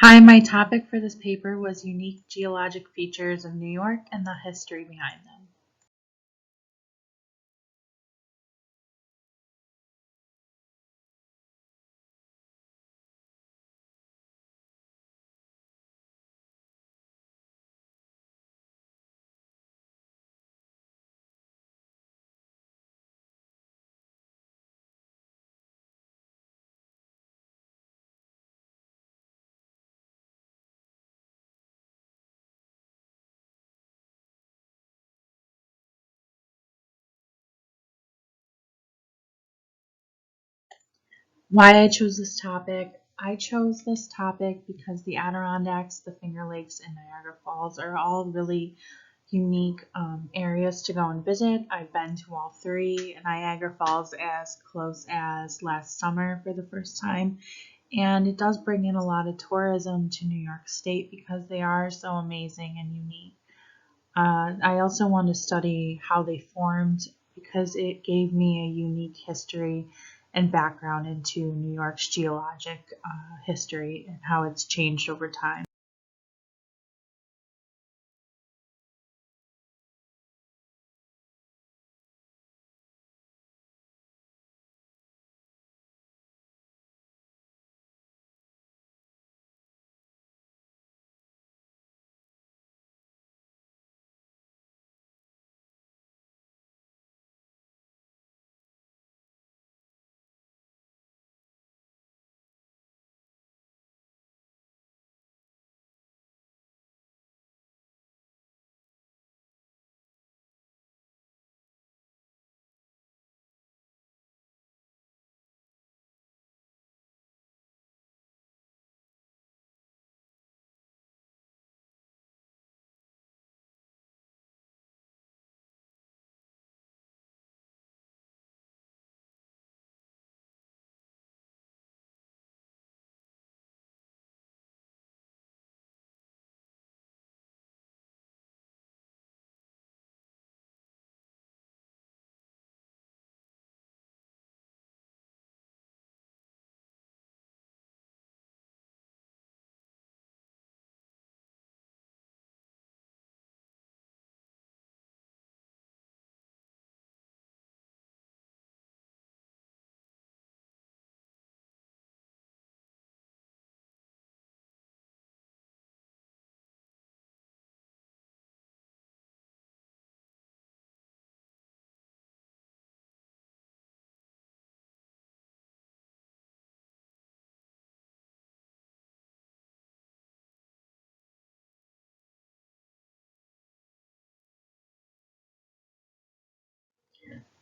Hi, my topic for this paper was unique geologic features of New York and the history behind them. Why I chose this topic? I chose this topic because the Adirondacks, the Finger Lakes, and Niagara Falls are all really unique areas to go and visit. I've been to all three, Niagara Falls as close as last summer for the first time. And it does bring in a lot of tourism to New York State because they are so amazing and unique. I also want to study how they formed because it gave me a unique history and background into New York's geologic history and how it's changed over time.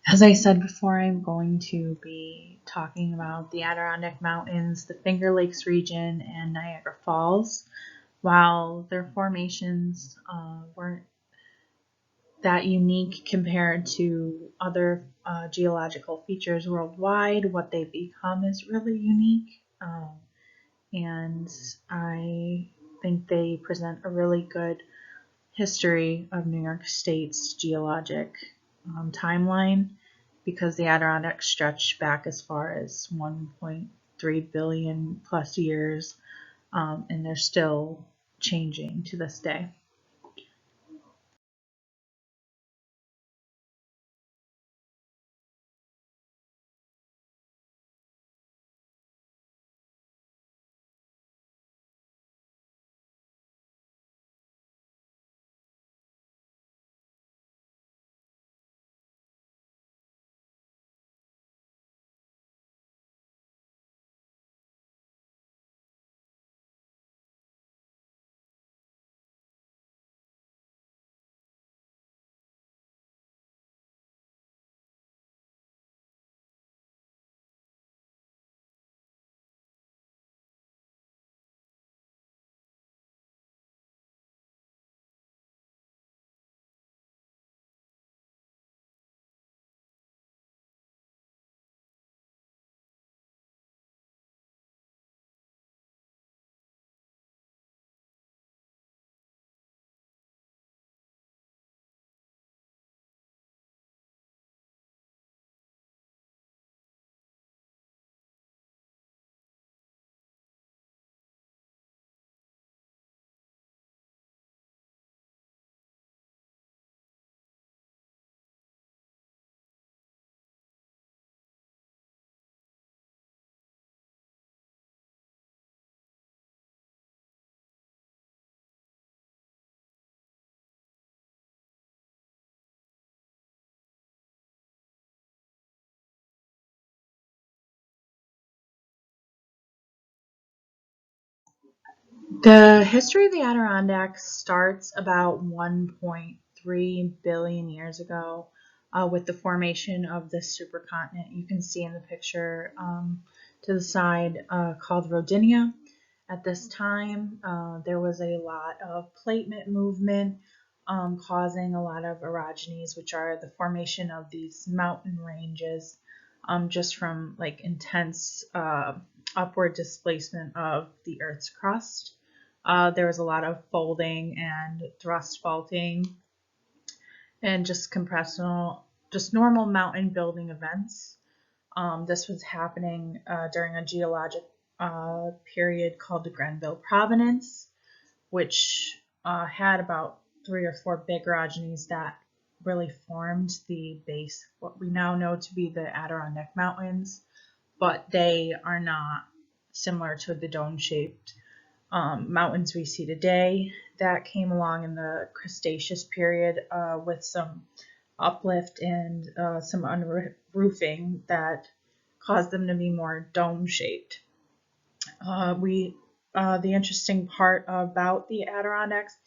As I said before, I'm going to be talking about the Adirondack Mountains, the Finger Lakes region, and Niagara Falls. While their formations weren't that unique compared to other geological features worldwide, what they've become is really unique. And I think they present a really good history of New York State's geologic timeline because the Adirondacks stretch back as far as 1.3 billion plus years, and they're still changing to this day. The history of the Adirondacks starts about 1.3 billion years ago with the formation of this supercontinent. You can see in the picture to the side called Rodinia. At this time, there was a lot of plate movement causing a lot of orogenies, which are the formation of these mountain ranges just from like intense upward displacement of the Earth's crust. There was a lot of folding and thrust faulting and just compressional, just normal mountain building events. This was happening during a geologic period called the Grenville Provenance, which had about 3 or 4 big orogenies that really formed the base, what we now know to be the Adirondack Mountains, but they are not similar to the dome-shaped mountains we see today. That came along in the Cretaceous period with some uplift and some unroofing that caused them to be more dome-shaped. The interesting part about the Adirondacks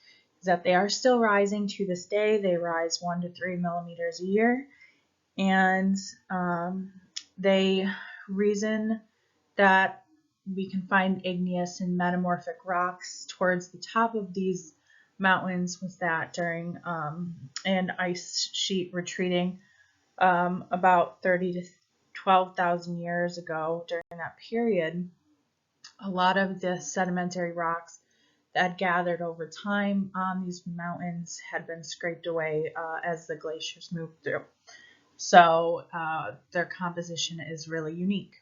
is that they are still rising to this day. They rise 1 to 3 millimeters a year, and they reason that we can find igneous and metamorphic rocks towards the top of these mountains was that during an ice sheet retreating about 30 to 12,000 years ago. During that period, a lot of the sedimentary rocks that gathered over time on these mountains had been scraped away as the glaciers moved through. So their composition is really unique.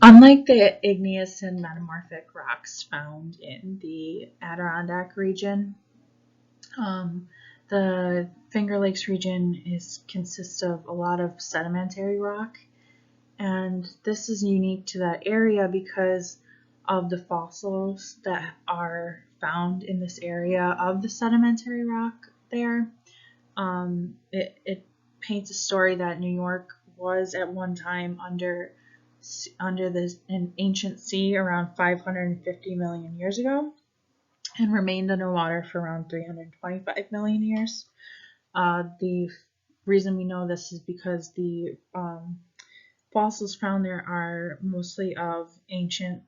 Unlike the igneous and metamorphic rocks found in the Adirondack region, um, The Finger Lakes region consists of a lot of sedimentary rock, and this is unique to that area because of the fossils that are found in this area of the sedimentary rock there. It paints a story that New York was at one time under an ancient sea around 550 million years ago and remained underwater for around 325 million years. The reason we know this is because the fossils found there are mostly of ancient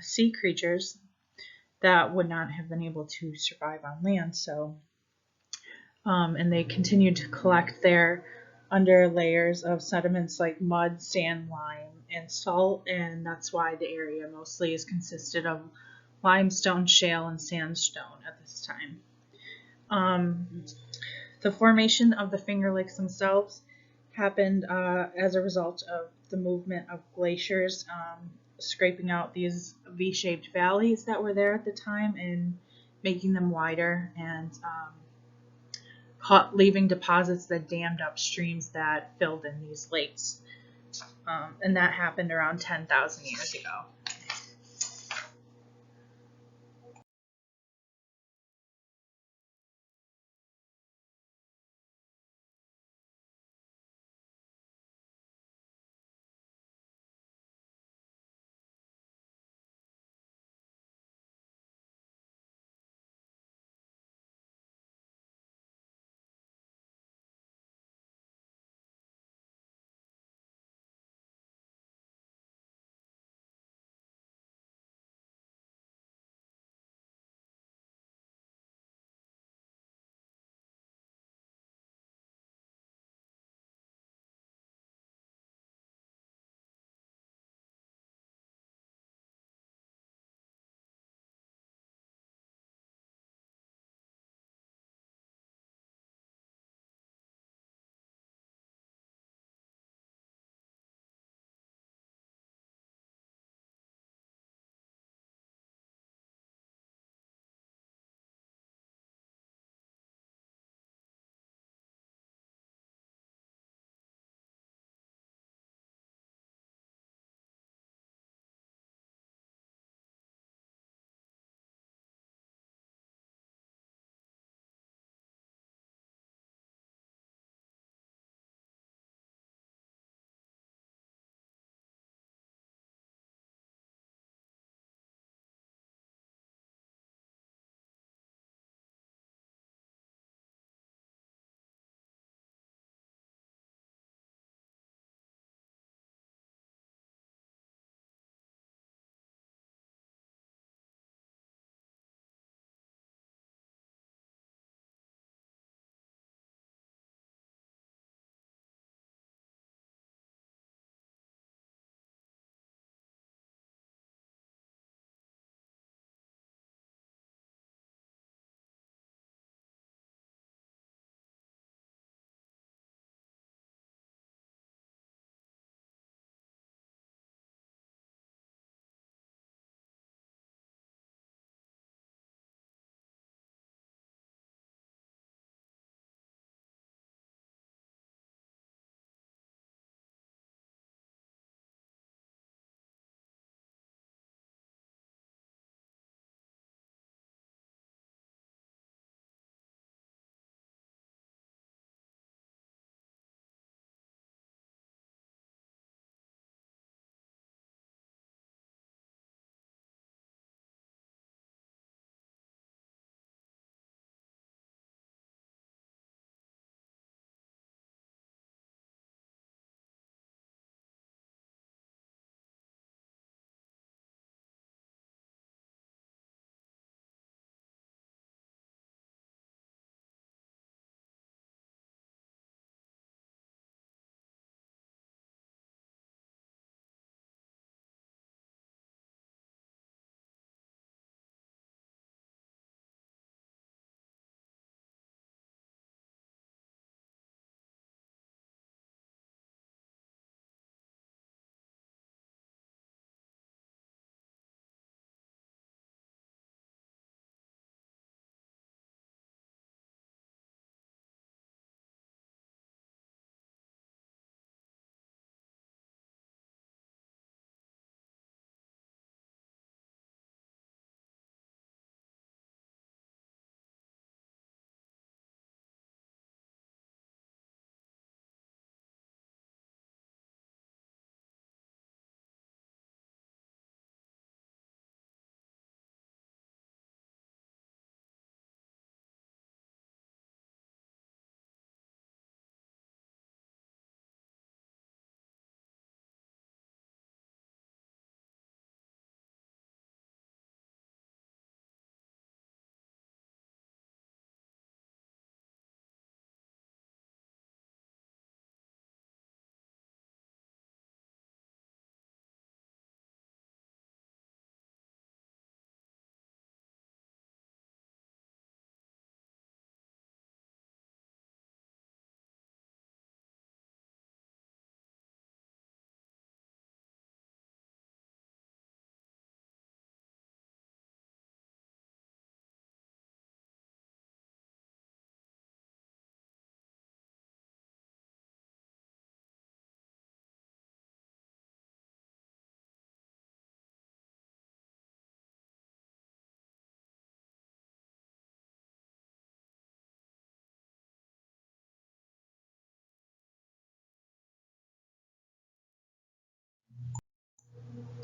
sea creatures that would not have been able to survive on land. So, and they continued to collect there under layers of sediments like mud, sand, lime, and salt, and that's why the area mostly is consisted of limestone, shale, and sandstone at this time. The formation of the Finger Lakes themselves happened as a result of the movement of glaciers scraping out these V-shaped valleys that were there at the time and making them wider and leaving deposits that dammed up streams that filled in these lakes. And that happened around 10,000 years ago.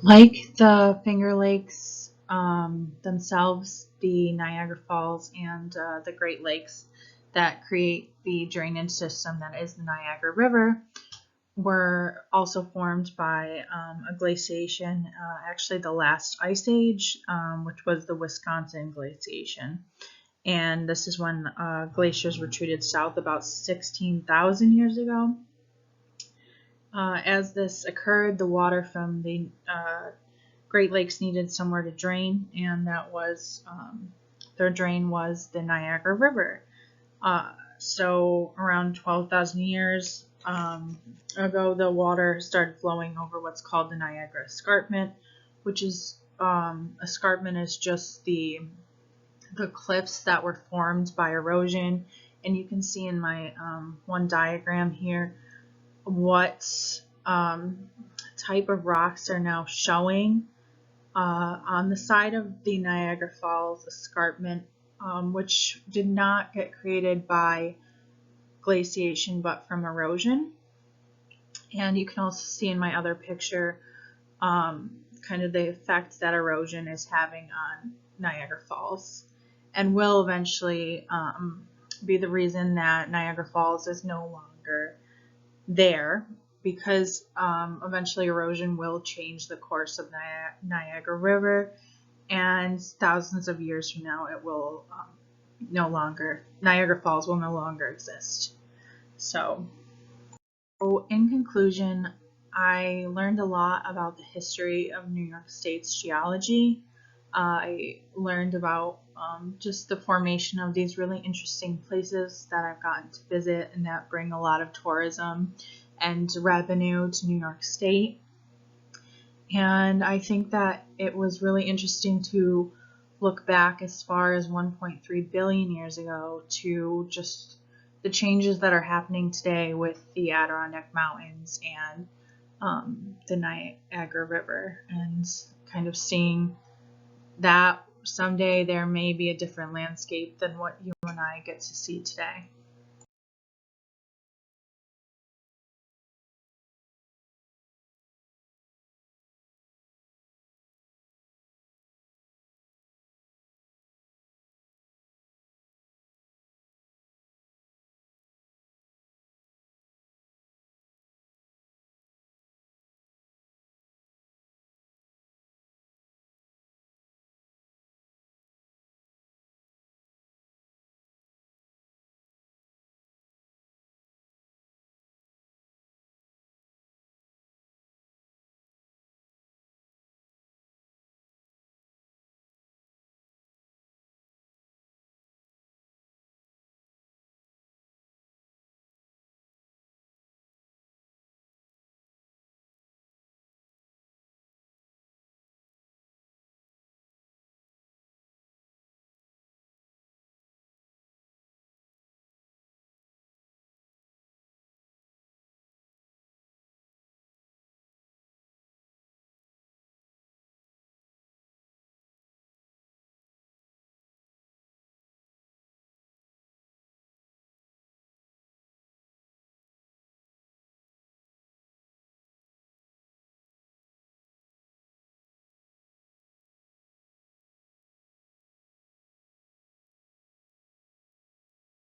Like the Finger Lakes themselves, the Niagara Falls and the Great Lakes that create the drainage system that is the Niagara River were also formed by a glaciation, actually the last ice age, which was the Wisconsin glaciation. And this is when glaciers retreated south about 16,000 years ago. As this occurred, the water from the Great Lakes needed somewhere to drain, and that was their drain was the Niagara River. So around 12,000 years ago, the water started flowing over what's called the Niagara Escarpment, which is escarpment is just the cliffs that were formed by erosion. And you can see in my one diagram here what type of rocks are now showing on the side of the Niagara Falls escarpment, which did not get created by glaciation but from erosion. And you can also see in my other picture kind of the effect that erosion is having on Niagara Falls, and will eventually be the reason that Niagara Falls is no longer there, because eventually erosion will change the course of Niagara River, and thousands of years from now it will Niagara Falls will no longer exist. So in conclusion, I learned a lot about the history of New York State's geology. I learned about just the formation of these really interesting places that I've gotten to visit and that bring a lot of tourism and revenue to New York State. And I think that it was really interesting to look back as far as 1.3 billion years ago to just the changes that are happening today with the Adirondack Mountains and the Niagara River, and kind of seeing that someday there may be a different landscape than what you and I get to see today.